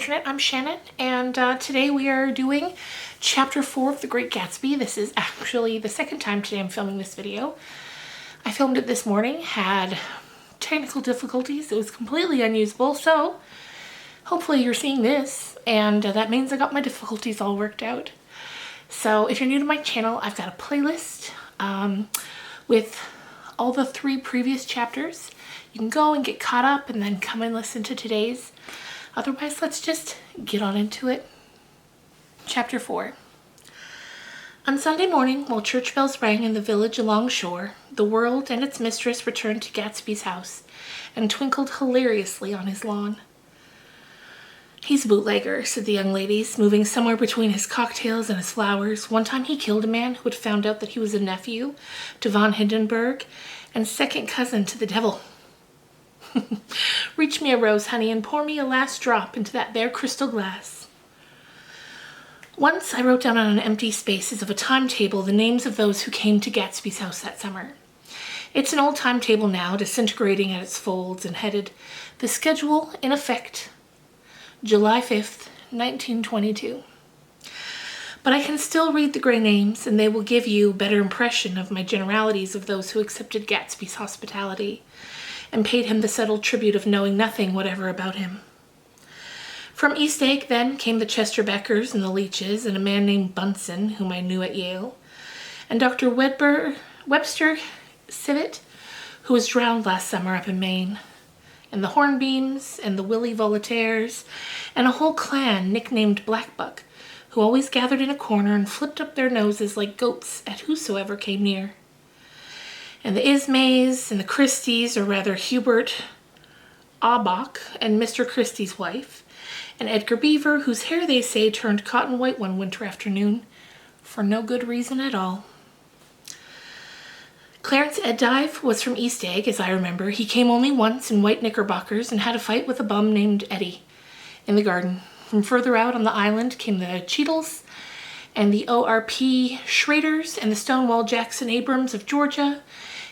Internet. I'm Shannon, and today we are doing Chapter 4 of The Great Gatsby. This is actually the second time today I'm filming this video. I filmed it this morning, had technical difficulties. It was completely unusable, so hopefully you're seeing this, and that means I got my difficulties all worked out. So if you're new to my channel, I've got a playlist with all the 3 previous chapters. You can go and get caught up and then come and listen to today's. Otherwise, let's just get on into it. Chapter 4. On Sunday morning, while church bells rang in the village along shore, the world and its mistress returned to Gatsby's house and twinkled hilariously on his lawn. "He's a bootlegger," said the young ladies, moving somewhere between his cocktails and his flowers. "One time he killed a man who had found out that he was a nephew to von Hindenburg and second cousin to the devil. Reach me a rose, honey, and pour me a last drop into that there crystal glass." Once I wrote down on an empty spaces of a timetable the names of those who came to Gatsby's house that summer. It's an old timetable now, disintegrating at its folds, and headed, "The schedule in effect, July 5th, 1922. But I can still read the gray names, and they will give you a better impression of my generalities of those who accepted Gatsby's hospitality and paid him the subtle tribute of knowing nothing whatever about him. From East Egg, then, came the Chester Beckers and the Leaches, and a man named Bunsen, whom I knew at Yale, and Dr. Webster Civet, who was drowned last summer up in Maine, and the Hornbeams, and the Willie Voltaires, and a whole clan nicknamed Blackbuck, who always gathered in a corner and flipped up their noses like goats at whosoever came near. And the Ismays and the Christies, or rather Hubert Aubach and Mr. Christie's wife, and Edgar Beaver, whose hair they say turned cotton white one winter afternoon, for no good reason at all. Clarence Eddive was from East Egg, as I remember. He came only once in white knickerbockers and had a fight with a bum named Eddie in the garden. From further out on the island came the Cheadles and the O.R.P. Schraders and the Stonewall Jackson Abrams of Georgia,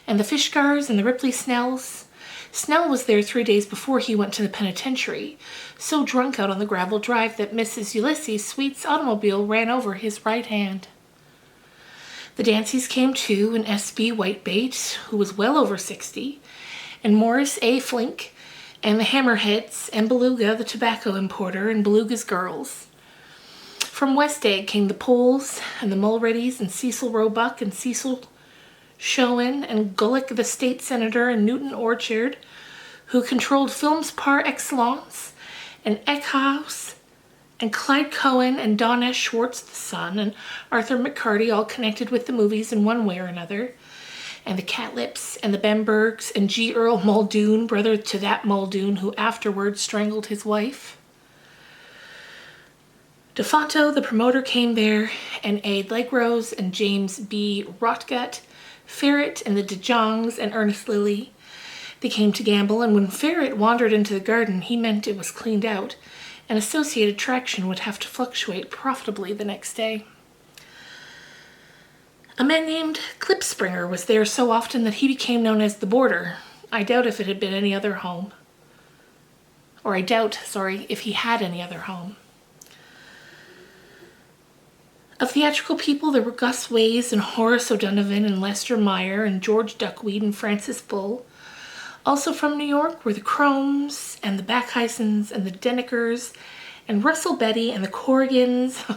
and the Fishgars and the Ripley Snells. Snell was there 3 days before he went to the penitentiary, so drunk out on the gravel drive that Mrs. Ulysses Sweet's automobile ran over his right hand. The Danceys came too, and S.B. Whitebait, who was well over 60, and Morris A. Flink, and the Hammerheads, and Beluga, the tobacco importer, and Beluga's girls. From West Egg came the Poles, and the Mulreadys, and Cecil Roebuck, and Cecil Schoen, and Gulick, the state senator, and Newton Orchard, who controlled films par excellence, and Eckhouse, and Clyde Cohen, and Don S. Schwartz, the son, and Arthur McCarty, all connected with the movies in one way or another, and the Catlips, and the Bambergs, and G. Earl Muldoon, brother to that Muldoon who afterwards strangled his wife. DeFonto, the promoter, came there, and A. Legrose, and James B. Rotgut, Ferret, and the De Jongs, and Ernest Lilly. They came to gamble, and when Ferret wandered into the garden, he meant it was cleaned out, and associated traction would have to fluctuate profitably the next day. A man named Klipspringer was there so often that he became known as the Boarder. I doubt if it had been any other home. Or if he had any other home. Of theatrical people, there were Gus Ways and Horace O'Donovan and Lester Meyer and George Duckweed and Francis Bull. Also from New York were the Cromes and the Backheisens and the Denekers and Russell Betty and the Corrigans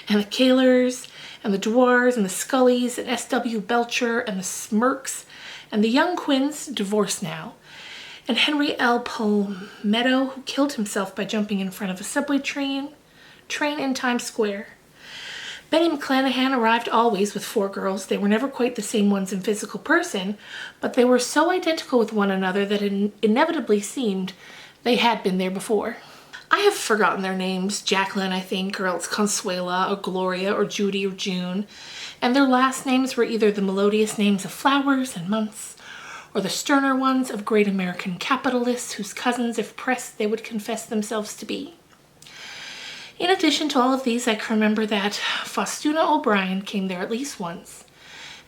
and the Kahlers and the Dwars and the Scullys and S.W. Belcher and the Smirks and the Young Quins, divorced now, and Henry L. Palmetto, who killed himself by jumping in front of a subway train in Times Square. Benny McClanahan arrived always with 4 girls. They were never quite the same ones in physical person, but they were so identical with one another that it inevitably seemed they had been there before. I have forgotten their names, Jacqueline, I think, or else Consuela, or Gloria, or Judy, or June, and their last names were either the melodious names of flowers and months, or the sterner ones of great American capitalists whose cousins, if pressed, they would confess themselves to be. In addition to all of these, I can remember that Faustuna O'Brien came there at least once,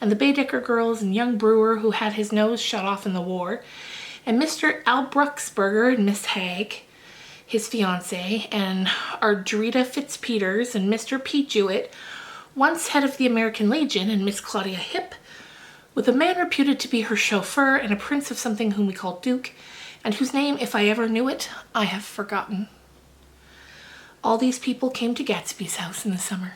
and the Baedeker girls and young Brewer, who had his nose shot off in the war, and Mr. Albruxberger and Miss Hagg, his fiancée, and Ardrita Fitzpeters and Mr. Pete Jewett, once head of the American Legion, and Miss Claudia Hip, with a man reputed to be her chauffeur and a prince of something whom we call Duke, and whose name, if I ever knew it, I have forgotten. All these people came to Gatsby's house in the summer.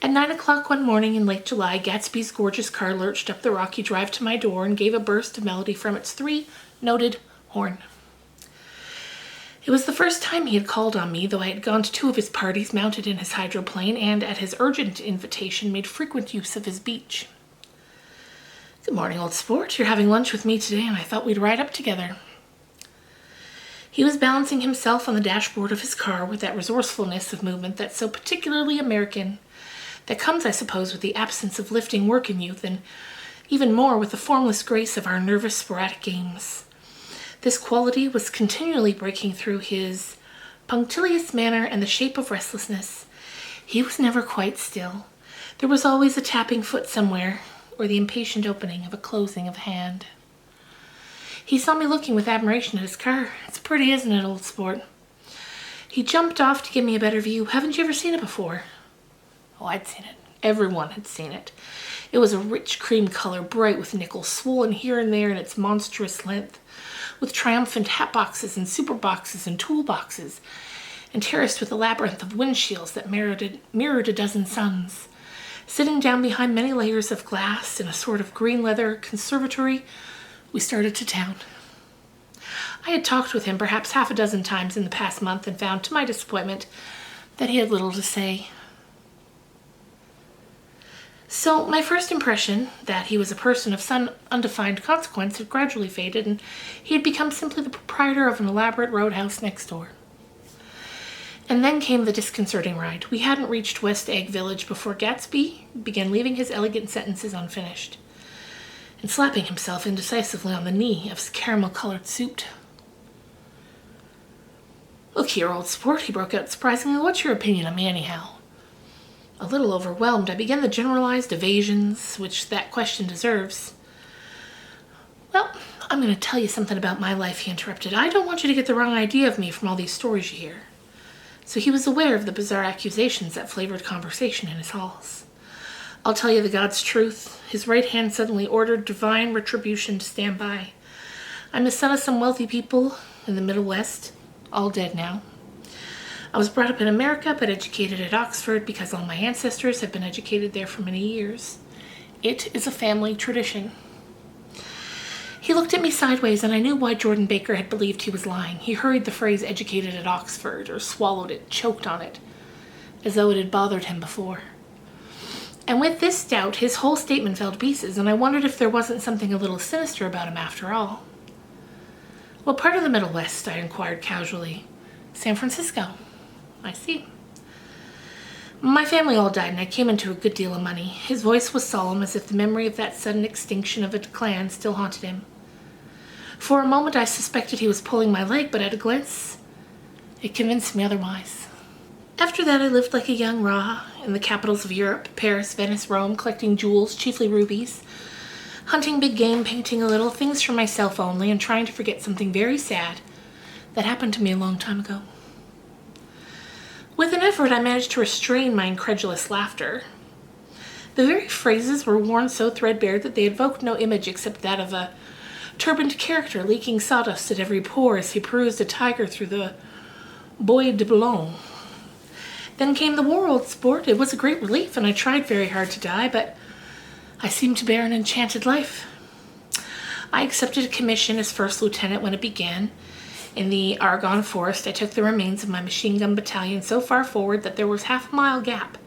At 9 o'clock one morning in late July, Gatsby's gorgeous car lurched up the rocky drive to my door and gave a burst of melody from its 3-noted horn. It was the first time he had called on me, though I had gone to 2 of his parties mounted in his hydroplane and, at his urgent invitation, made frequent use of his beach. "Good morning, old sport. You're having lunch with me today, and I thought we'd ride up together." He was balancing himself on the dashboard of his car with that resourcefulness of movement that's so particularly American, that comes, I suppose, with the absence of lifting work in youth, and even more with the formless grace of our nervous, sporadic games. This quality was continually breaking through his punctilious manner and the shape of restlessness. He was never quite still. There was always a tapping foot somewhere, or the impatient opening of a closing of hand. He saw me looking with admiration at his car. "It's pretty, isn't it, old sport?" He jumped off to give me a better view. "Haven't you ever seen it before?" Oh, I'd seen it. Everyone had seen it. It was a rich cream color, bright with nickels, swollen here and there in its monstrous length, with triumphant hat boxes and super boxes and tool boxes, and terraced with a labyrinth of windshields that mirrored a dozen suns. Sitting down behind many layers of glass in a sort of green leather conservatory, we started to town. I had talked with him perhaps half a dozen times in the past month and found, to my disappointment, that he had little to say. So my first impression that he was a person of some undefined consequence had gradually faded, and he had become simply the proprietor of an elaborate roadhouse next door. And then came the disconcerting ride. We hadn't reached West Egg Village before Gatsby began leaving his elegant sentences unfinished, and slapping himself indecisively on the knee of his caramel-colored suit. "Look here, old sport," he broke out surprisingly, "what's your opinion of me anyhow?" A little overwhelmed, I began the generalized evasions which that question deserves. "Well, I'm going to tell you something about my life," he interrupted. "I don't want you to get the wrong idea of me from all these stories you hear." So he was aware of the bizarre accusations that flavored conversation in his halls. "I'll tell you the God's truth." His right hand suddenly ordered divine retribution to stand by. "I'm the son of some wealthy people in the Middle West, all dead now. I was brought up in America, but educated at Oxford because all my ancestors have been educated there for many years. It is a family tradition." He looked at me sideways, and I knew why Jordan Baker had believed he was lying. He hurried the phrase "educated at Oxford," or swallowed it, choked on it, as though it had bothered him before. And with this doubt, his whole statement fell to pieces, and I wondered if there wasn't something a little sinister about him after all. "What part of the Middle West?" I inquired casually. "San Francisco." "I see." "My family all died, and I came into a good deal of money." His voice was solemn, as if the memory of that sudden extinction of a clan still haunted him. For a moment I suspected he was pulling my leg, but at a glance it convinced me otherwise. After that I lived like a young Ra in the capitals of Europe, Paris, Venice, Rome, collecting jewels, chiefly rubies, hunting big game, painting a little, things for myself only, and trying to forget something very sad that happened to me a long time ago. With an effort, I managed to restrain my incredulous laughter. The very phrases were worn so threadbare that they evoked no image except that of a turbaned character leaking sawdust at every pore as he perused a tiger through the Bois de Boulogne. Then came the war, old sport. It was a great relief, and I tried very hard to die, but I seemed to bear an enchanted life. I accepted a commission as first lieutenant when it began. In the Argonne Forest, I took the remains of my machine gun battalion so far forward that there was half-a-mile gap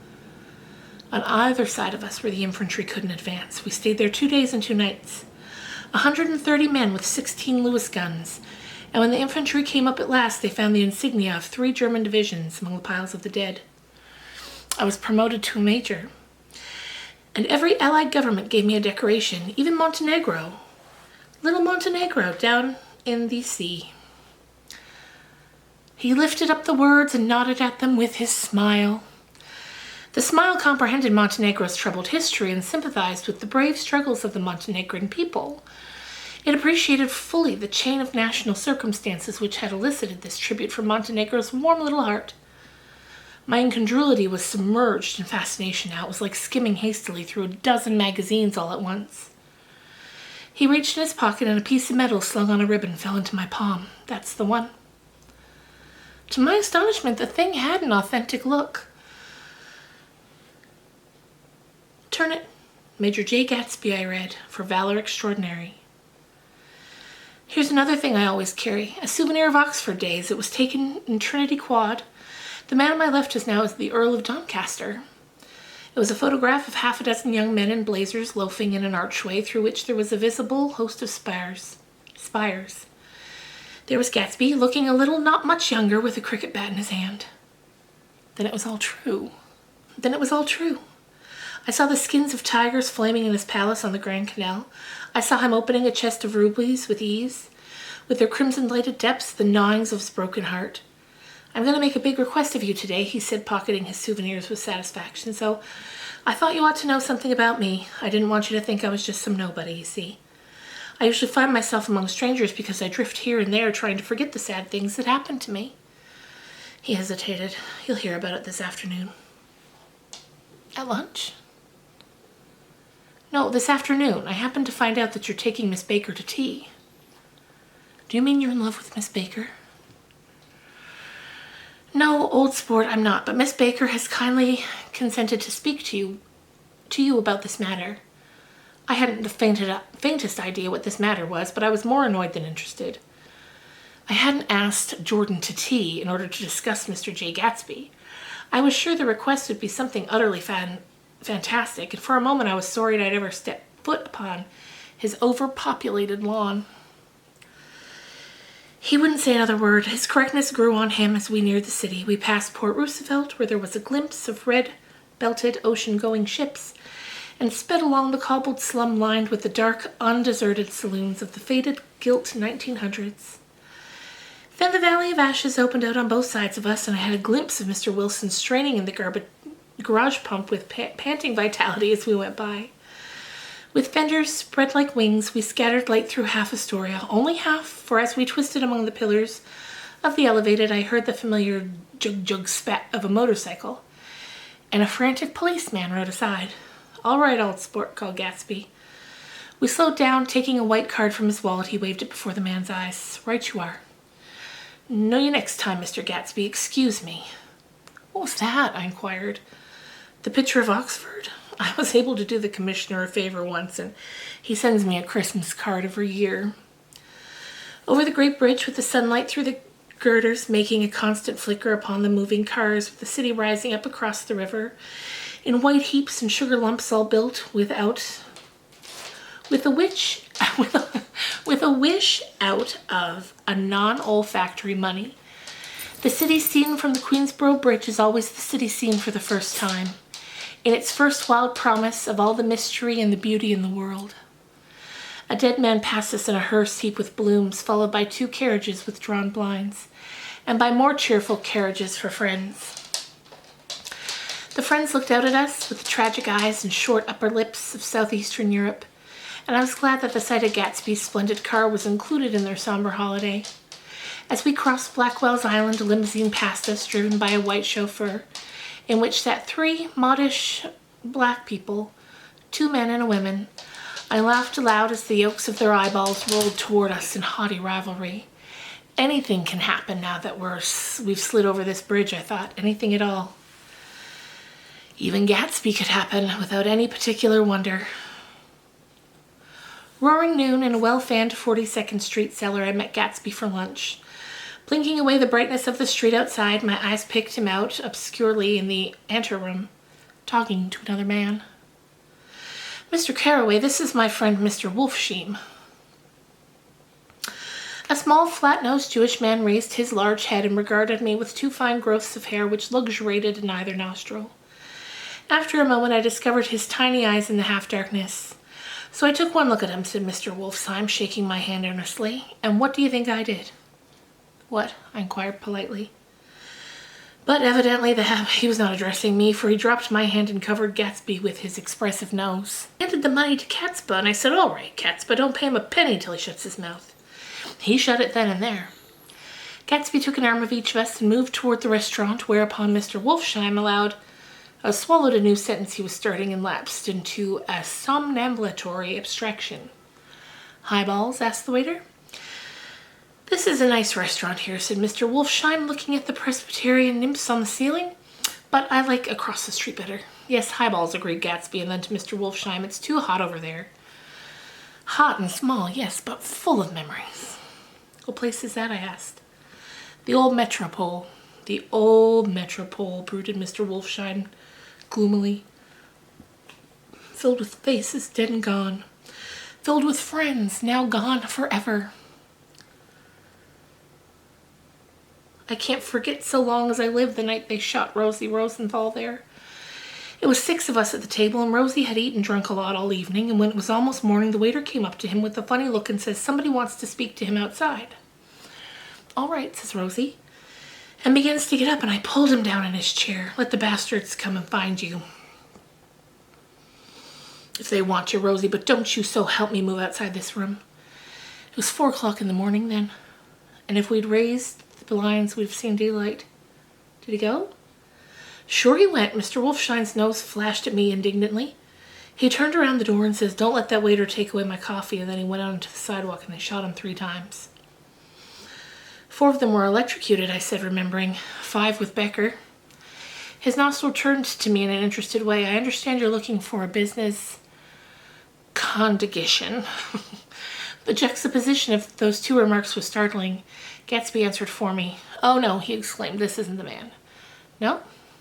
on either side of us where the infantry couldn't advance. We stayed there 2 days and 2 nights. 130 men with 16 Lewis guns, and when the infantry came up at last, they found the insignia of 3 German divisions among the piles of the dead. I was promoted to a major, and every Allied government gave me a decoration, even Montenegro. Little Montenegro down in the sea. He lifted up the words and nodded at them with his smile. The smile comprehended Montenegro's troubled history and sympathized with the brave struggles of the Montenegrin people. It appreciated fully the chain of national circumstances which had elicited this tribute from Montenegro's warm little heart. My incredulity was submerged in fascination now. It was like skimming hastily through a dozen magazines all at once. He reached in his pocket and a piece of metal slung on a ribbon fell into my palm. That's the one. To my astonishment, the thing had an authentic look. Turn it. Major J. Gatsby, I read, for valor extraordinary. Here's another thing I always carry, a souvenir of Oxford days. It was taken in Trinity Quad. The man on my left just now is the Earl of Doncaster. It was a photograph of half a dozen young men in blazers loafing in an archway through which there was a visible host of spires. There was Gatsby, looking a little not much younger, with a cricket bat in his hand. Then it was all true. I saw the skins of tigers flaming in his palace on the Grand Canal. I saw him opening a chest of rubies with ease, with their crimson-lighted depths, the gnawings of his broken heart. I'm going to make a big request of you today, he said, pocketing his souvenirs with satisfaction. So I thought you ought to know something about me. I didn't want you to think I was just some nobody, you see. I usually find myself among strangers because I drift here and there trying to forget the sad things that happened to me. He hesitated. You'll hear about it this afternoon. At lunch? No, this afternoon. I happened to find out that you're taking Miss Baker to tea. Do you mean you're in love with Miss Baker? No, old sport, I'm not, but Miss Baker has kindly consented to speak to you about this matter. I hadn't the faintest idea what this matter was, but I was more annoyed than interested. I hadn't asked Jordan to tea in order to discuss Mr. J. Gatsby. I was sure the request would be something utterly fantastic, and for a moment I was sorry I'd ever stepped foot upon his overpopulated lawn. He wouldn't say another word. His correctness grew on him as we neared the city. We passed Port Roosevelt, where there was a glimpse of red-belted ocean-going ships, and sped along the cobbled slum lined with the dark, undeserted saloons of the faded, gilt 1900s. Then the Valley of Ashes opened out on both sides of us, and I had a glimpse of Mr. Wilson straining in the garage pump with panting vitality as we went by. With fenders spread like wings, we scattered light through half Astoria. Only half, for as we twisted among the pillars of the elevated, I heard the familiar jug-jug spat of a motorcycle, and a frantic policeman rode aside. All right, old sport, called Gatsby. We slowed down, taking a white card from his wallet. He waved it before the man's eyes. Right you are. Know you next time, Mr. Gatsby. Excuse me. What was that? I inquired. The picture of Oxford? I was able to do the commissioner a favor once, and he sends me a Christmas card every year. Over the great bridge, with the sunlight through the girders making a constant flicker upon the moving cars, with the city rising up across the river, in white heaps and sugar lumps all built with a wish out of a non-olfactory money. The city seen from the Queensboro Bridge is always the city seen for the first time, in its first wild promise of all the mystery and the beauty in the world. A dead man passed us in a hearse heaped with blooms, followed by 2 carriages with drawn blinds, and by more cheerful carriages for friends. The friends looked out at us with the tragic eyes and short upper lips of southeastern Europe, and I was glad that the sight of Gatsby's splendid car was included in their somber holiday. As we crossed Blackwell's Island, a limousine passed us, driven by a white chauffeur, in which sat 3 modish black people, 2 men and a woman. I laughed aloud as the yolks of their eyeballs rolled toward us in haughty rivalry. Anything can happen now that we've slid over this bridge, I thought. Anything at all. Even Gatsby could happen without any particular wonder. Roaring noon in a well-fanned 42nd Street cellar, I met Gatsby for lunch. Blinking away the brightness of the street outside, my eyes picked him out obscurely in the anteroom, talking to another man. Mr. Carraway, this is my friend Mr. Wolfsheim. A small, flat-nosed Jewish man raised his large head and regarded me with 2 fine growths of hair which luxuriated in either nostril. After a moment, I discovered his tiny eyes in the half-darkness. So I took one look at him, said Mr. Wolfsheim, shaking my hand earnestly. And what do you think I did? What? I inquired politely. But evidently he was not addressing me, for he dropped my hand and covered Gatsby with his expressive nose. I handed the money to Catspa, and I said, "All right, Catspa, don't pay him a penny till he shuts his mouth." He shut it then and there. Gatsby took an arm of each of us and moved toward the restaurant, whereupon Mr. Wolfsheim swallowed a new sentence he was starting and lapsed into a somnambulatory abstraction. "Highballs?" asked the waiter. "This is a nice restaurant here," said Mr. Wolfsheim, looking at the Presbyterian nymphs on the ceiling. "But I like across the street better." "Yes, highballs," agreed Gatsby, and then to Mr. Wolfsheim, "It's too hot over there." "Hot and small, yes, but full of memories." "What place is that?" I asked. "The old Metropole." "The old Metropole," brooded Mr. Wolfsheim gloomily. "Filled with faces dead and gone. Filled with friends now gone forever. I can't forget so long as I live the night they shot Rosie Rosenthal there. It was 6 of us at the table, and Rosie had eaten and drunk a lot all evening, and when it was almost morning, the waiter came up to him with a funny look and says, "Somebody wants to speak to him outside." "All right," says Rosie, and begins to get up, and I pulled him down in his chair. "Let the bastards come and find you if they want you, Rosie, but don't you so help me move outside this room." It was 4 o'clock in the morning then, and if we'd raised the blinds, we'd have seen daylight. Did he go? Sure he went. Mr. Wolfsheim's nose flashed at me indignantly. He turned around the door and says, "Don't let that waiter take away my coffee," and then he went out onto the sidewalk and they shot him 3 times. 4 of them were electrocuted, I said, remembering. 5 with Becker. His nostril turned to me in an interested way. "I understand you're looking for a business condition." The juxtaposition of those 2 remarks was startling. Gatsby answered for me. "Oh no," he exclaimed, "this isn't the man." "No?"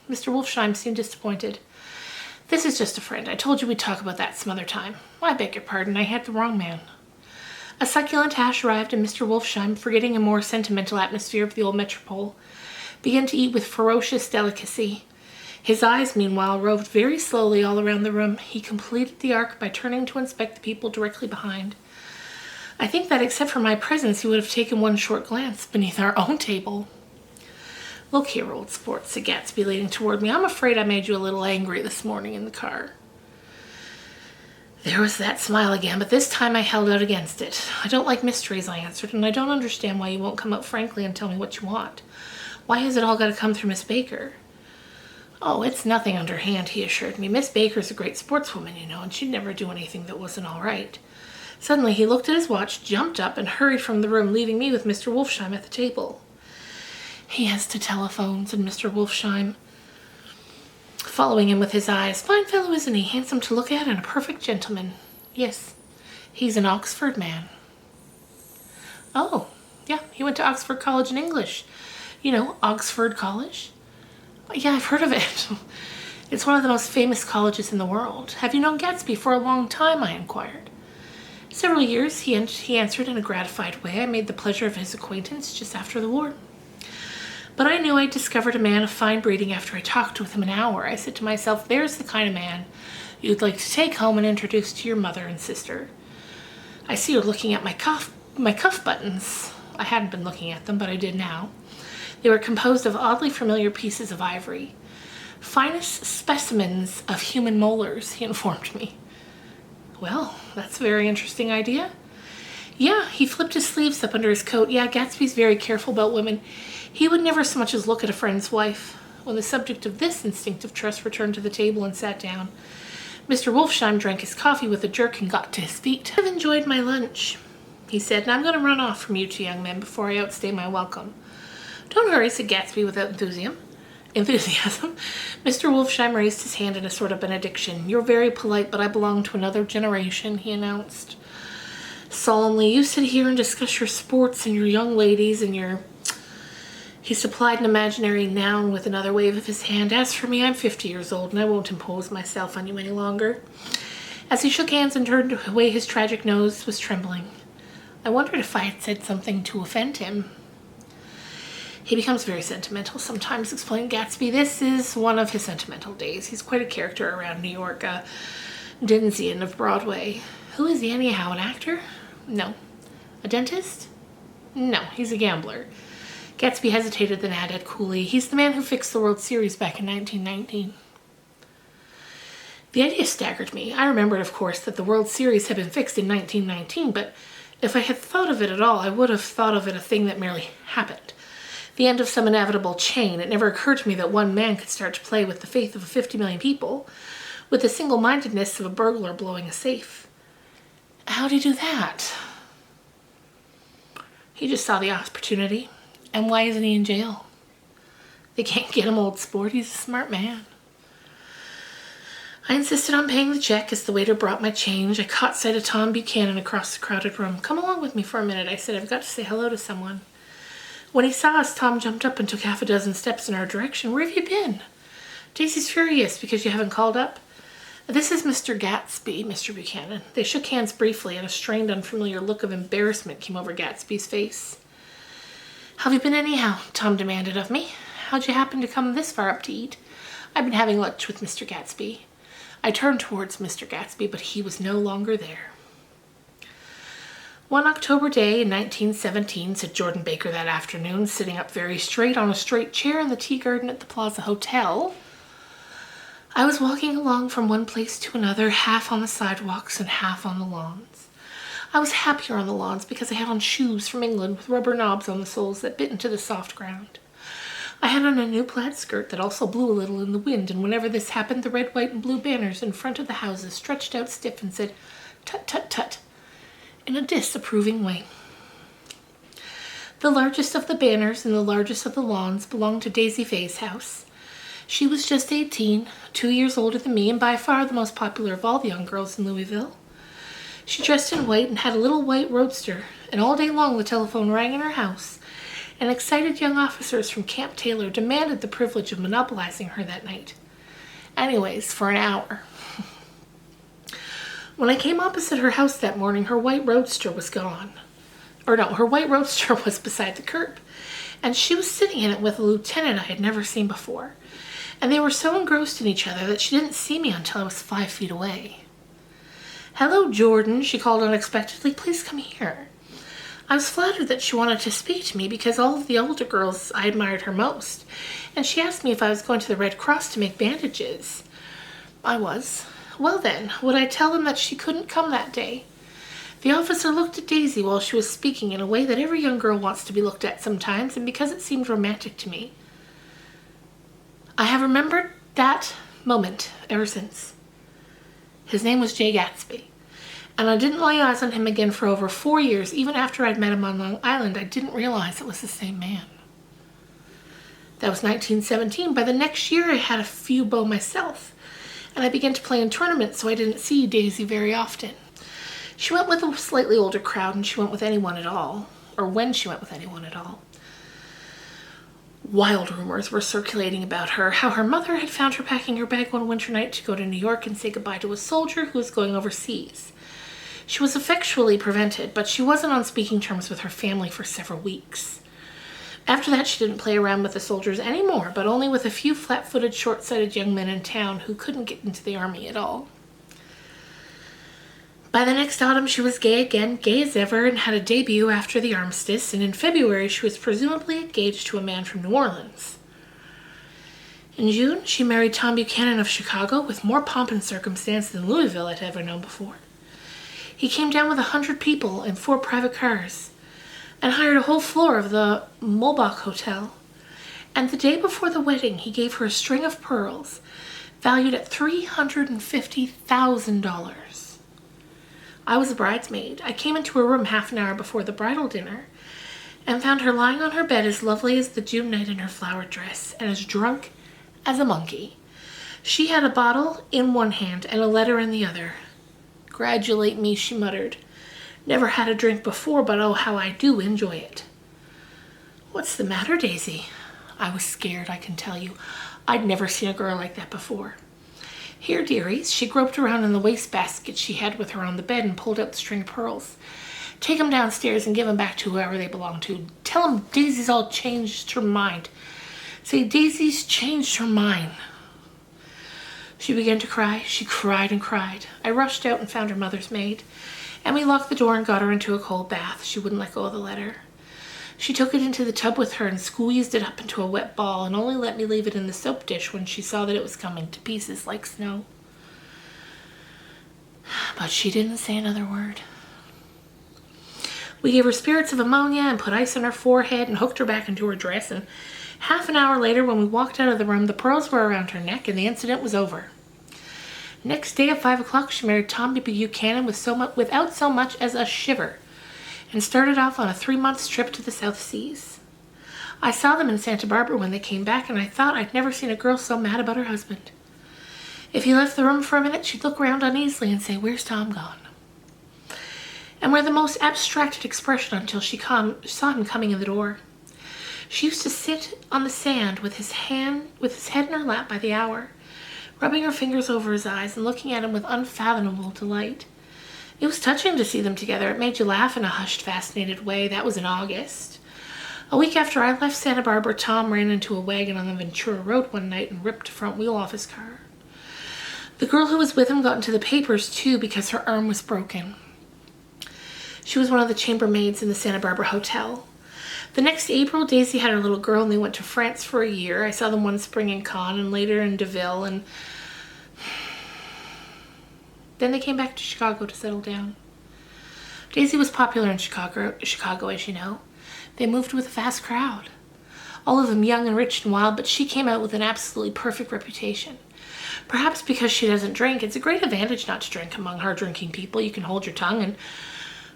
Mr. Wolfsheim seemed disappointed. "This is just a friend. I told you we'd talk about that some other time." "I beg your pardon, I had the wrong man." A succulent hash arrived, and Mr. Wolfsheim, forgetting a more sentimental atmosphere of the old metropole, began to eat with ferocious delicacy. His eyes, meanwhile, roved very slowly all around the room. He completed the arc by turning to inspect the people directly behind. I think that except for my presence, he would have taken one short glance beneath our own table. "Look here, old sport," said Gatsby, leaning toward me. "I'm afraid I made you a little angry this morning in the car." There was that smile again, but this time I held out against it. "I don't like mysteries," I answered, "and I don't understand why you won't come out frankly and tell me what you want. Why has it all got to come through Miss Baker?" "Oh, it's nothing underhand," he assured me. "Miss Baker's a great sportswoman, you know, and she'd never do anything that wasn't all right." Suddenly he looked at his watch, jumped up, and hurried from the room, leaving me with Mr. Wolfsheim at the table. "He has to telephone," said Mr. Wolfsheim, following him with his eyes. "Fine fellow, isn't he? Handsome to look at and a perfect gentleman." "Yes, he's an Oxford man." "Oh, yeah, he went to Oxford College in English. You know, Oxford College?" "Yeah, I've heard of it. It's one of the most famous colleges in the world. Have you known Gatsby for a long time?" I inquired. "Several years," he answered in a gratified way. "I made the pleasure of his acquaintance just after the war. But I knew I'd discovered a man of fine breeding after I talked with him an hour. I said to myself, there's the kind of man you'd like to take home and introduce to your mother and sister. I see you're looking at my cuff buttons." I hadn't been looking at them, but I did now. They were composed of oddly familiar pieces of ivory. "Finest specimens of human molars," he informed me. "Well, that's a very interesting idea." "Yeah," he flipped his sleeves up under his coat. "Yeah, Gatsby's very careful about women. He would never so much as look at a friend's wife." When the subject of this instinctive trust returned to the table and sat down, Mr. Wolfsheim drank his coffee with a jerk and got to his feet. "I've enjoyed my lunch," he said, "and I'm going to run off from you 2 young men before I outstay my welcome." "Don't hurry," said Gatsby without enthusiasm. Mr. Wolfsheim raised his hand in a sort of benediction. "You're very polite, but I belong to another generation," he announced solemnly. "You sit here and discuss your sports and your young ladies and your..." He supplied an imaginary noun with another wave of his hand. "As for me, I'm 50 years old, and I won't impose myself on you any longer." As he shook hands and turned away, his tragic nose was trembling. I wondered if I had said something to offend him. "He becomes very sentimental sometimes," explained Gatsby. "This is one of his sentimental days. He's quite a character around New York, a Denzian of Broadway." "Who is he anyhow, an actor?" "No." "A dentist?" "No, he's a gambler." Gatsby hesitated, then added coolly, "He's the man who fixed the World Series back in 1919. The idea staggered me. I remembered, of course, that the World Series had been fixed in 1919, but if I had thought of it at all, I would have thought of it a thing that merely happened. The end of some inevitable chain. It never occurred to me that one man could start to play with the faith of 50 million people, with the single-mindedness of a burglar blowing a safe. How'd he do that? He just saw the opportunity. And why isn't he in jail? They can't get him, old sport. He's a smart man. I insisted on paying the check as the waiter brought my change. I caught sight of Tom Buchanan across the crowded room. "Come along with me for a minute," I said. "I've got to say hello to someone." When he saw us, Tom jumped up and took half a dozen steps in our direction. "Where have you been?" "Daisy's furious because you haven't called up." "This is Mr. Gatsby, Mr. Buchanan." They shook hands briefly, and a strained, unfamiliar look of embarrassment came over Gatsby's face. "How've you been anyhow?" Tom demanded of me. "How'd you happen to come this far up to eat?" "I've been having lunch with Mr. Gatsby." I turned towards Mr. Gatsby, but he was no longer there. "One October day in 1917, said Jordan Baker that afternoon, sitting up very straight on a straight chair in the tea garden at the Plaza Hotel, I was walking along from one place to another, half on the sidewalks and half on the lawns. I was happier on the lawns because I had on shoes from England with rubber knobs on the soles that bit into the soft ground. I had on a new plaid skirt that also blew a little in the wind, and whenever this happened, the red, white, and blue banners in front of the houses stretched out stiff and said, "Tut, tut, tut," in a disapproving way. The largest of the banners and the largest of the lawns belonged to Daisy Fay's house. She was just 18, 2 years older than me, and by far the most popular of all the young girls in Louisville. She dressed in white and had a little white roadster, and all day long the telephone rang in her house, and excited young officers from Camp Taylor demanded the privilege of monopolizing her that night. Anyways, for an hour. When I came opposite her house that morning, her white roadster was gone. Her white roadster was beside the curb, and she was sitting in it with a lieutenant I had never seen before, and they were so engrossed in each other that she didn't see me until I was 5 feet away. "Hello, Jordan," she called unexpectedly. "Please come here." I was flattered that she wanted to speak to me because all of the older girls I admired her most, and she asked me if I was going to the Red Cross to make bandages. I was. Well then, would I tell them that she couldn't come that day? The officer looked at Daisy while she was speaking in a way that every young girl wants to be looked at sometimes, and because it seemed romantic to me. I have remembered that moment ever since. His name was Jay Gatsby. And I didn't lay eyes on him again for over 4 years. Even after I'd met him on Long Island, I didn't realize it was the same man. That was 1917. By the next year, I had a few beaux myself, and I began to play in tournaments, so I didn't see Daisy very often. She went with a slightly older crowd, and she went with anyone at all, or when she went with anyone at all. Wild rumors were circulating about her, how her mother had found her packing her bag one winter night to go to New York and say goodbye to a soldier who was going overseas. She was effectually prevented, but she wasn't on speaking terms with her family for several weeks. After that, she didn't play around with the soldiers anymore, but only with a few flat-footed, short-sighted young men in town who couldn't get into the army at all. By the next autumn, she was gay again, gay as ever, and had a debut after the armistice, and in February, she was presumably engaged to a man from New Orleans. In June, she married Tom Buchanan of Chicago with more pomp and circumstance than Louisville had ever known before. He came down with 100 people in 4 private cars and hired a whole floor of the Mulbach Hotel. And the day before the wedding, he gave her a string of pearls valued at $350,000. I was a bridesmaid. I came into her room half an hour before the bridal dinner and found her lying on her bed as lovely as the June night in her flowered dress and as drunk as a monkey. She had a bottle in one hand and a letter in the other. "Gratulate me," she muttered. "Never had a drink before, but oh, how I do enjoy it." "What's the matter, Daisy?" I was scared, I can tell you. I'd never seen a girl like that before. "Here, dearies." She groped around in the wastebasket she had with her on the bed and pulled out the string of pearls. "Take 'em downstairs and give 'em back to whoever they belong to. Tell 'em Daisy's all changed her mind. Say, Daisy's changed her mind." She began to cry. She cried and cried. I rushed out and found her mother's maid, and we locked the door and got her into a cold bath. She wouldn't let go of the letter. She took it into the tub with her and squeezed it up into a wet ball and only let me leave it in the soap dish when she saw that it was coming to pieces like snow. But she didn't say another word. We gave her spirits of ammonia and put ice on her forehead and hooked her back into her dress, and half an hour later when we walked out of the room, the pearls were around her neck and the incident was over. Next day at 5 o'clock, she married Tom Buchanan without so much as a shiver, and started off on a 3-month trip to the South Seas. I saw them in Santa Barbara when they came back, and I thought I'd never seen a girl so mad about her husband. If he left the room for a minute, she'd look around uneasily and say, "Where's Tom gone?" And wear the most abstracted expression until she saw him coming in the door. She used to sit on the sand with his head in her lap by the hour, rubbing her fingers over his eyes and looking at him with unfathomable delight. It was touching to see them together. It made you laugh in a hushed, fascinated way. That was in August. A week after I left Santa Barbara, Tom ran into a wagon on the Ventura Road one night and ripped the front wheel off his car. The girl who was with him got into the papers, too, because her arm was broken. She was one of the chambermaids in the Santa Barbara hotel. The next April, Daisy had her little girl and they went to France for a year. I saw them one spring in Cannes and later in Deauville, and then they came back to Chicago to settle down. Daisy was popular in Chicago, as you know. They moved with a fast crowd. All of them young and rich and wild, but she came out with an absolutely perfect reputation. Perhaps because she doesn't drink. It's a great advantage not to drink among hard-drinking people. You can hold your tongue, and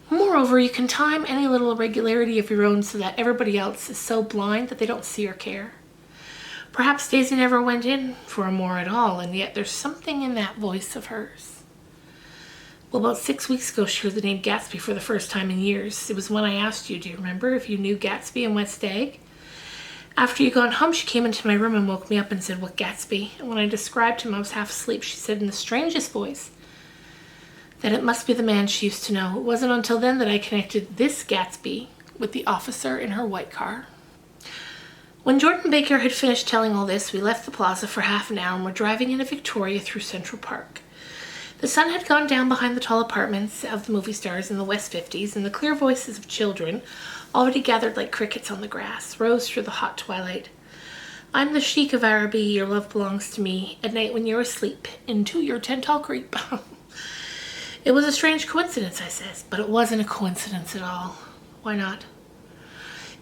moreover, you can time any little irregularity of your own so that everybody else is so blind that they don't see or care. Perhaps Daisy never went in for a more at all, and yet there's something in that voice of hers. Well, about 6 weeks ago, she heard the name Gatsby for the first time in years. It was when I asked you, do you remember, if you knew Gatsby in West Egg? After you'd gone home, she came into my room and woke me up and said, "What Gatsby?" And when I described him, I was half asleep. She said in the strangest voice that it must be the man she used to know. It wasn't until then that I connected this Gatsby with the officer in her white car. When Jordan Baker had finished telling all this, we left the plaza for half an hour and were driving into Victoria through Central Park. The sun had gone down behind the tall apartments of the movie stars in the West 50s, and the clear voices of children, already gathered like crickets on the grass, rose through the hot twilight. "I'm the Sheik of Araby, your love belongs to me, at night when you're asleep, into your tent I'll creep." It was a strange coincidence, I says, but it wasn't a coincidence at all. Why not?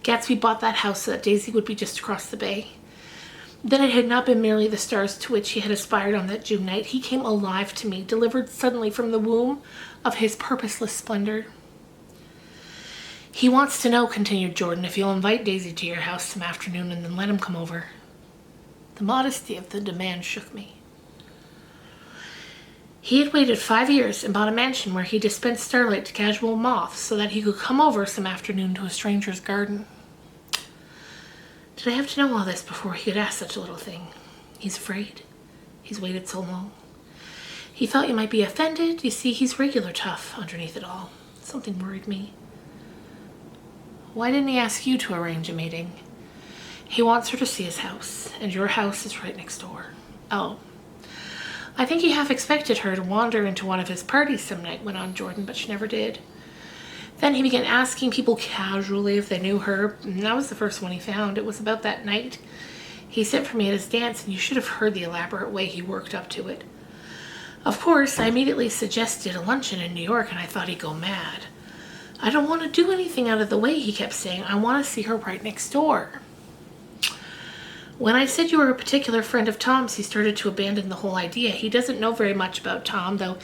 Gatsby bought that house so that Daisy would be just across the bay. Then it had not been merely the stars to which he had aspired on that June night. He came alive to me, delivered suddenly from the womb of his purposeless splendor. "He wants to know," continued Jordan, "if you'll invite Daisy to your house some afternoon and then let him come over." The modesty of the demand shook me. He had waited 5 years and bought a mansion where he dispensed starlight to casual moths so that he could come over some afternoon to a stranger's garden. Did I have to know all this before he could ask such a little thing? He's afraid. He's waited so long. He thought you might be offended. You see, he's regular tough underneath it all. Something worried me. Why didn't he ask you to arrange a meeting? He wants her to see his house, and your house is right next door. Oh. I think he half expected her to wander into one of his parties some night, went on Jordan, but she never did. Then he began asking people casually if they knew her, and I was the first one he found. It was about that night. He sent for me at his dance, and you should have heard the elaborate way he worked up to it. Of course, I immediately suggested a luncheon in New York, and I thought he'd go mad. "I don't want to do anything out of the way," he kept saying. "I want to see her right next door." When I said you were a particular friend of Tom's, he started to abandon the whole idea. He doesn't know very much about Tom, though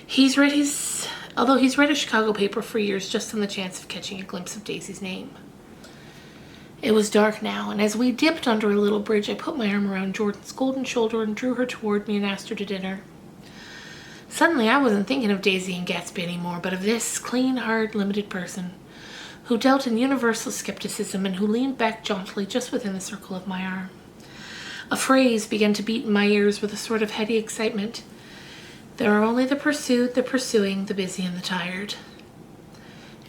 he's read a Chicago paper for years just on the chance of catching a glimpse of Daisy's name. It was dark now, and as we dipped under a little bridge, I put my arm around Jordan's golden shoulder and drew her toward me and asked her to dinner. Suddenly, I wasn't thinking of Daisy and Gatsby anymore, but of this clean, hard, limited person who dealt in universal skepticism and who leaned back jauntily just within the circle of my arm. A phrase began to beat in my ears with a sort of heady excitement. "There are only the pursued, the pursuing, the busy, and the tired."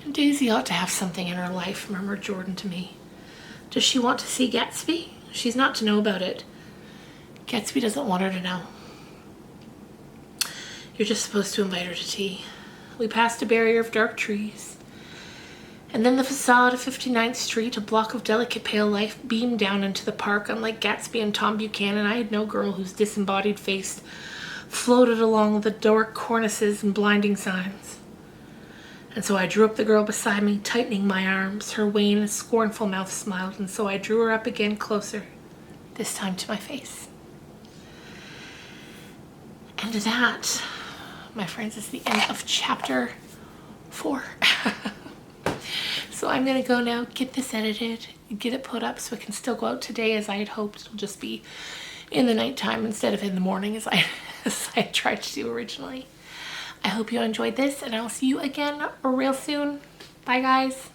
"And Daisy ought to have something in her life," murmured Jordan to me. "Does she want to see Gatsby? She's not to know about it. Gatsby doesn't want her to know. You're just supposed to invite her to tea." We passed a barrier of dark trees, And then the facade of 59th Street, a block of delicate pale light, beamed down into the park. Unlike Gatsby and Tom Buchanan, I had no girl whose disembodied face floated along the dark cornices and blinding signs. And so I drew up the girl beside me, tightening my arms. Her wan, scornful mouth smiled, and so I drew her up again closer, this time to my face. And that, my friends, is the end of chapter 4. So I'm going to go now, get this edited, get it put up so it can still go out today as I had hoped. It'll just be in the nighttime instead of in the morning as I tried to do originally. I hope you enjoyed this, and I'll see you again real soon. Bye, guys.